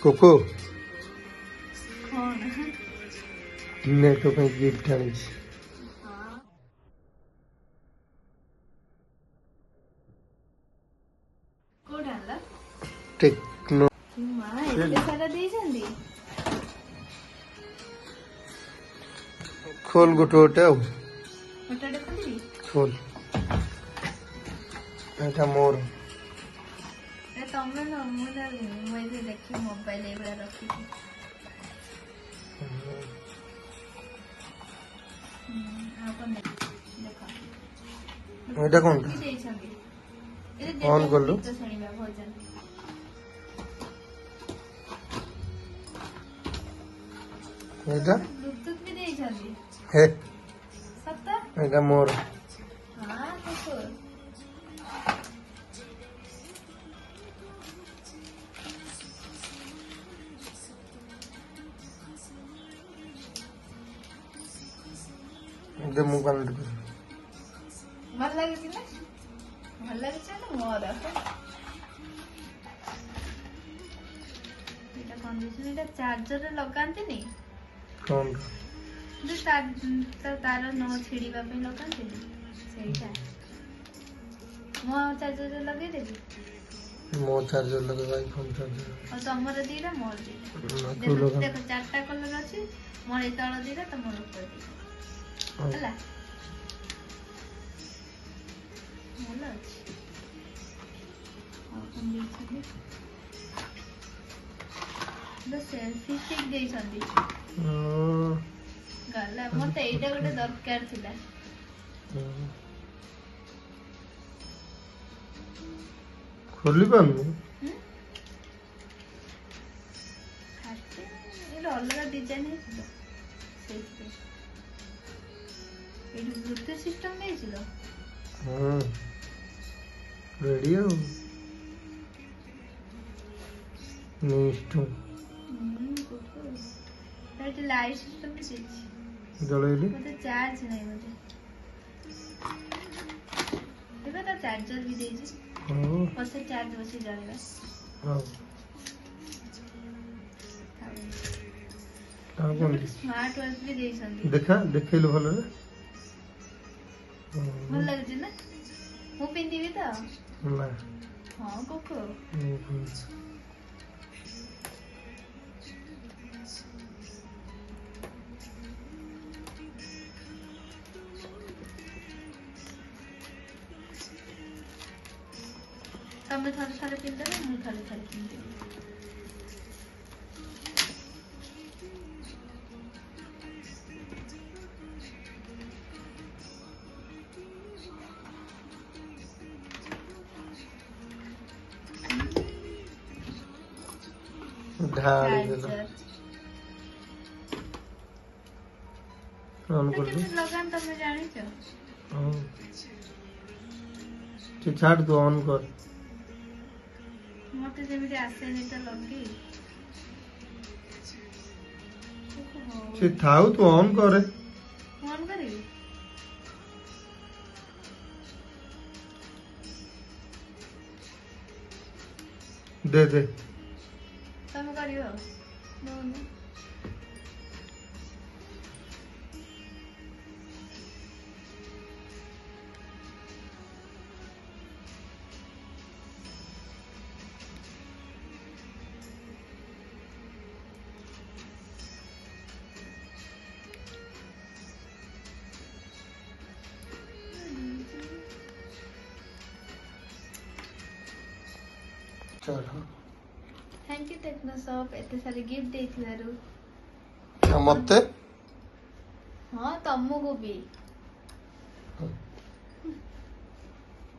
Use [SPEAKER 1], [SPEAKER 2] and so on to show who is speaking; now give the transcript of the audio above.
[SPEAKER 1] Cocoa
[SPEAKER 2] कौन
[SPEAKER 1] ने तो कहीं गिफ्ट आनी
[SPEAKER 2] कोड आला
[SPEAKER 1] टेक्नो
[SPEAKER 2] मां एते सारा देइछंदी
[SPEAKER 1] खोल गोटे गोटे आ
[SPEAKER 2] ओटा देखली
[SPEAKER 1] खोल एटा मोर
[SPEAKER 2] ए तमे न मैं जे देखि मोबाइल एबरा रखी आपन देखो
[SPEAKER 1] एटा कोन
[SPEAKER 2] देइछंदी ए
[SPEAKER 1] ऑन कर लो
[SPEAKER 2] तो सुनिबा भजन
[SPEAKER 1] एटा
[SPEAKER 2] ब्लूटूथ भी देइछंदी
[SPEAKER 1] हे
[SPEAKER 2] सत्ता
[SPEAKER 1] एटा मोर
[SPEAKER 2] हां तो
[SPEAKER 1] दे मु कनेक्ट कर
[SPEAKER 2] ଭଲ ଲାଗୁଛି ନା ଭଲ ଲାଗୁଛି ନା ମୋର ଏଇଟା କଣ୍ଡିସନ ଏଇଟା ଚାର୍ଜରରେ ଲଗାନ୍ତିନି
[SPEAKER 1] कौन
[SPEAKER 2] ଯେ ତାର ନ ଛିଡ଼ିବା ପାଇଁ ଲଗାନ୍ତିନି ସେଇଟା ମୁଁ ଆଉ ଚାର୍ଜରରେ ଲଗେଇଦେବି
[SPEAKER 1] मो चार्जर लगे आईफोन चार्जर
[SPEAKER 2] ଆଉ ତମର ଦିଟା ମୋର ଦିଟା
[SPEAKER 1] तू
[SPEAKER 2] ଦେଖ
[SPEAKER 1] लगा
[SPEAKER 2] ଦେଖ ଚାରିଟା କଲର ଅଛି ମୋର ଏଇ ତଳ ଦିଟା ତମର ଉପର ଦିଟା ହେଲା ଭଲ ଅଛି ଆଉ କଣ ଦେଇଛନ୍ତି ସେଲ୍ଫି ଷ୍ଟିକ୍ ଦେଇଛନ୍ତି ଗଲା ମତେ ଏଇଟା ଗୋଟେ ଦରକାର ଥିଲା
[SPEAKER 1] खोली पानु
[SPEAKER 2] ଏଇଟା ଅଲଗା ଡିଜାଇନ ହେଇছিল ସେଇଥିପାଇଁ ଏଇଠି ବ୍ଲୁଟୁଥ ସିଷ୍ଟମ ଦେଇছিল
[SPEAKER 1] हाँ रेडियो निष्ठु
[SPEAKER 2] ଏଇଠି ଲାଇଟ୍ ସିଷ୍ଟମ ବି ଦେଇଛି
[SPEAKER 1] जलेली
[SPEAKER 2] ମତେ ଚାର୍ଜ ନାହିଁ ମତେ ଦେଖ ତା ଚାର୍ଜର ବି ଦେଇଛି
[SPEAKER 1] हाँ
[SPEAKER 2] ପଛେ ଚାର୍ଜ ବସି ଜଳିବା
[SPEAKER 1] हाँ हाँ कौन
[SPEAKER 2] ସ୍ମାର୍ଟ ୱାଚ୍ ବି ଦେଇଛନ୍ତି
[SPEAKER 1] देखा देखैलो भलो रे
[SPEAKER 2] ଭଲ ଲାଗୁଛି ନା ମୁଁ ପିନ୍ଧିବି ତ
[SPEAKER 1] ना
[SPEAKER 2] ହଁ କୋକୋ ତମେ ଥରେ ଥରେ ପିନ୍ଧିଦେବ ମୁଁ ଥରେ ଥରେ ପିନ୍ଧିଦେବି
[SPEAKER 1] ढाल देला ऑन कर दे
[SPEAKER 2] କେମିତି ଲଗାନ୍ତି ତମେ ଜାଣିଛ
[SPEAKER 1] हाँ ठीक छाड़ तू ऑन कर
[SPEAKER 2] ମତେ ଯେମିତି ଆସେନି ତ ଲଗେଇ
[SPEAKER 1] ସେ ଥାଉ ତୁ ଅନ୍ କରେ
[SPEAKER 2] ଫୋନ କରିବି
[SPEAKER 1] ଦେ ଦେ
[SPEAKER 2] ତମେ କରିବ ଦଉନ
[SPEAKER 1] चलो
[SPEAKER 2] थैंक यू टेक्नो शॉप एते सारे गिफ्ट देथिलारु
[SPEAKER 1] मते
[SPEAKER 2] हाँ तमको भी
[SPEAKER 1] हाँ।